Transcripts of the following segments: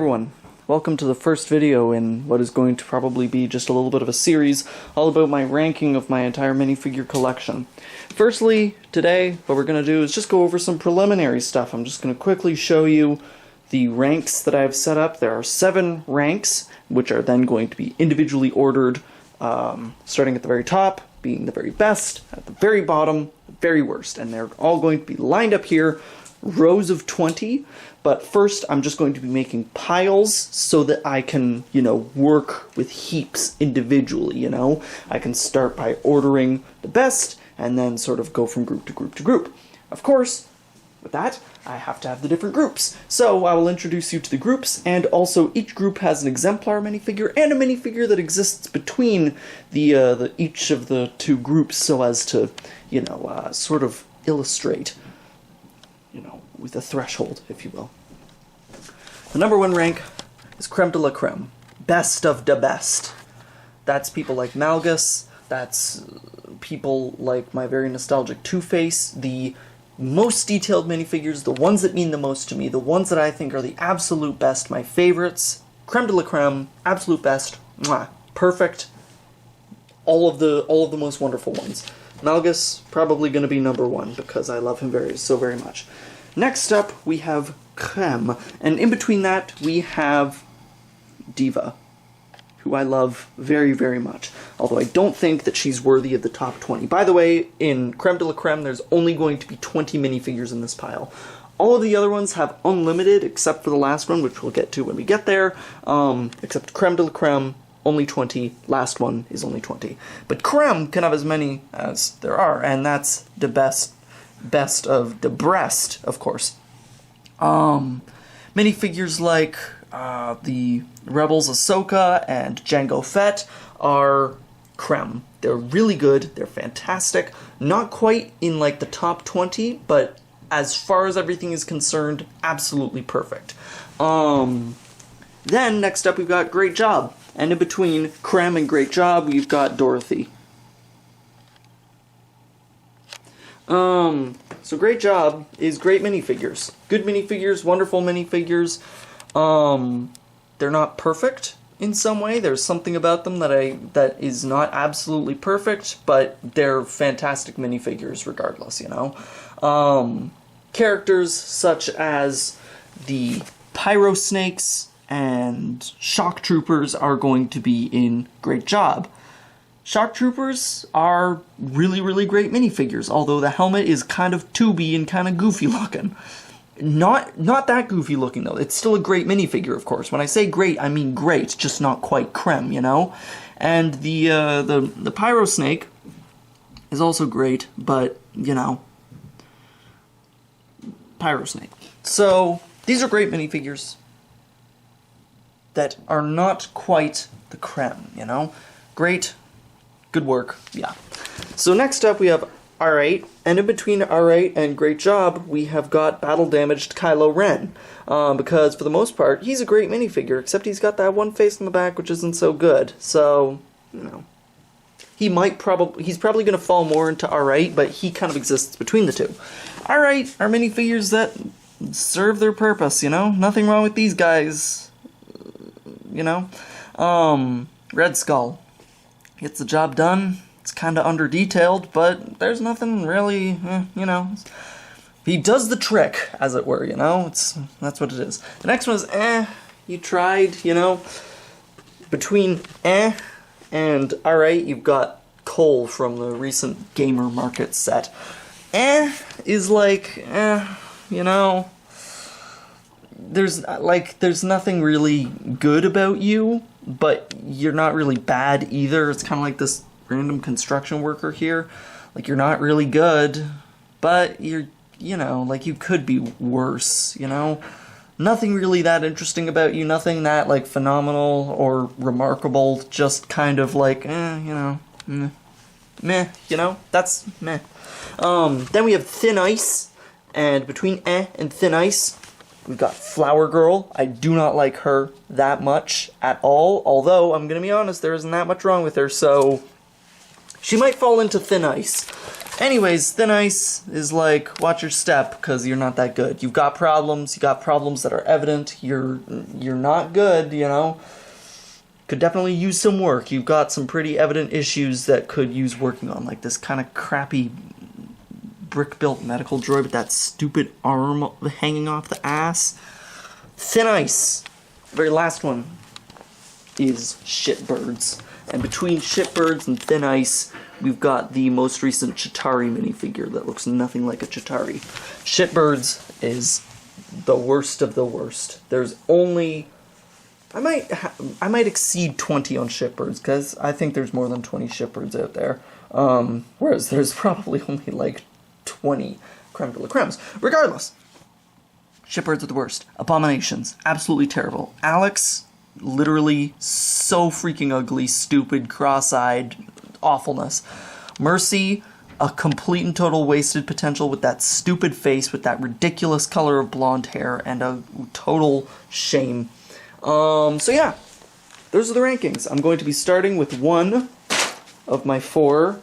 everyone, welcome to the first video in what is going to probably be just a little bit of a series all about my ranking of my entire minifigure collection. Firstly, today what we're going to do is just go over some preliminary stuff. I'm just going to quickly show you the ranks that I've set up. There are 7 ranks, which are then going to be individually ordered, starting at the very top, being the very best, at the very bottom, the very worst, and they're all going to be lined up here, rows of 20, but first I'm just going to be making piles so that I can, work with heaps individually, I can start by ordering the best and then sort of go from group to group to group. Of course, with that, I have to have the different groups. So I will introduce you to the groups, and also each group has an exemplar minifigure and a minifigure that exists between the each of the two groups so as to, sort of illustrate with a threshold, if you will. The number 1 rank is creme de la creme. Best of the best. That's people like Malgus, that's people like my very nostalgic Two-Face, the most detailed minifigures, the ones that mean the most to me, the ones that I think are the absolute best, my favorites. Creme de la creme, absolute best, mwah, perfect. All of the most wonderful ones. Malgus, probably going to be number 1 because I love him so very much. Next up, we have Creme, and in between that, we have Diva, who I love very, very much, although I don't think that she's worthy of the top 20. By the way, in Creme de la Creme, there's only going to be 20 minifigures in this pile. All of the other ones have unlimited, except for the last one, which we'll get to when we get there, except Creme de la Creme, only 20, last one is only 20. But Creme can have as many as there are, and that's the best of the breast, of course. Minifigures like the Rebels Ahsoka and Jango Fett are creme. They're really good, they're fantastic, not quite in like the top 20, but as far as everything is concerned, absolutely perfect. Then next up we've got Great Job, and in between Creme and Great Job we've got Dorothy. So Great Job is great minifigures. Good minifigures, wonderful minifigures. They're not perfect in some way. There's something about them that is not absolutely perfect, but they're fantastic minifigures regardless, Characters such as the Pyro Snakes and Shock Troopers are going to be in Great Job. Shock Troopers are really, really great minifigures, although the helmet is kind of tubey and kind of goofy looking. Not that goofy looking, though. It's still a great minifigure, of course. When I say great, I mean great, just not quite creme, And the Pyro Snake is also great, but, Pyro Snake. So, these are great minifigures that are not quite the creme, Great. Good work, yeah. So next up we have R8, and in between R8 and Great Job, we have got battle-damaged Kylo Ren. Because for the most part, he's a great minifigure, except he's got that one face in the back which isn't so good. So, he's probably going to fall more into R8, but he kind of exists between the two. R8 are minifigures that serve their purpose, Nothing wrong with these guys, Red Skull. Gets the job done. It's kind of under-detailed, but there's nothing really, He does the trick, as it were, that's what it is. The next one is, you tried, Between and R8, you've got Cole from the recent Gamer Market set. Is like, there's nothing really good about you, but you're not really bad either. It's kind of like this random construction worker here. Like, you're not really good, but you're, you could be worse, Nothing really that interesting about you, nothing that, phenomenal or remarkable, just kind of meh, that's meh. Then we have Thin Ice, and between and Thin Ice, we've got Flower Girl. I do not like her that much at all, although, I'm going to be honest, there isn't that much wrong with her, so she might fall into Thin Ice. Anyways, Thin Ice is like, watch your step, because you're not that good. You've got problems that are evident, you're not good, you know? Could definitely use some work. You've got some pretty evident issues that could use working on, like this kind of crappy brick-built medical droid with that stupid arm hanging off the ass. Thin Ice. The very last one is Shitbirds. And between Shitbirds and Thin Ice, we've got the most recent Chitauri minifigure that looks nothing like a Chitauri. Shitbirds is the worst of the worst. There's only... I might exceed 20 on Shitbirds, because I think there's more than 20 Shitbirds out there. Whereas there's probably only like 20 creme de la cremes. Regardless, Shitbirds are the worst. Abominations. Absolutely terrible. Alex, literally so freaking ugly, stupid, cross-eyed awfulness. Mercy, a complete and total wasted potential with that stupid face, with that ridiculous color of blonde hair, and a total shame. So yeah, those are the rankings. I'm going to be starting with one of my 4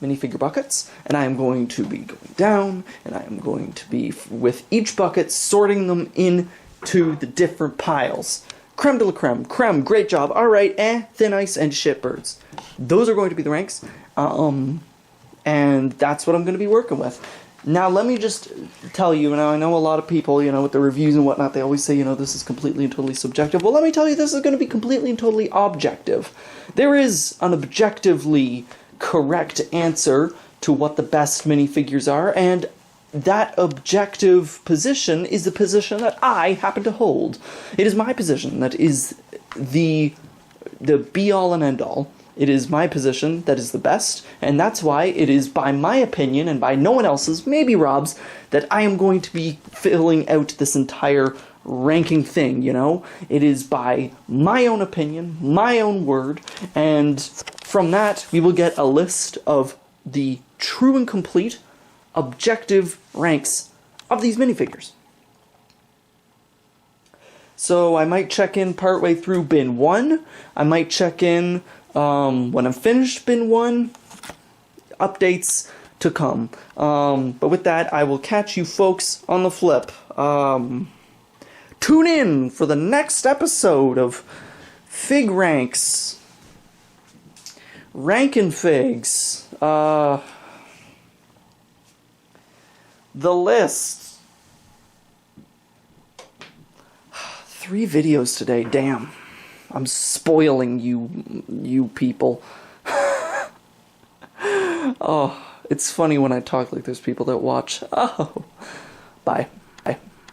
minifigure buckets, and I am going to be going down, and I am going to be, with each bucket, sorting them into the different piles. Creme de la creme, creme, great job, alright, Thin Ice, and Shitbirds. Those are going to be the ranks, and that's what I'm going to be working with. Now, let me just tell you, and I know a lot of people, you know, with the reviews and whatnot, they always say, you know, this is completely and totally subjective. Well, let me tell you, this is going to be completely and totally objective. There is an objectively correct answer to what the best minifigures are, and that objective position is the position that I happen to hold. It is my position that is the be-all and end-all. It is my position that is the best, and that's why it is by my opinion, and by no one else's, maybe Rob's, that I am going to be filling out this entire ranking thing, you know? It is by my own opinion, my own word, and from that we will get a list of the true and complete objective ranks of these minifigures. So I might check in partway through bin 1, I might check in when I'm finished bin 1, updates to come. But with that, I will catch you folks on the flip. Tune in for the next episode of Fig Ranks. Rankin' Figs. The list. 3 videos today, damn. I'm spoiling you people. Oh, it's funny when I talk like there's people that watch. Oh, bye.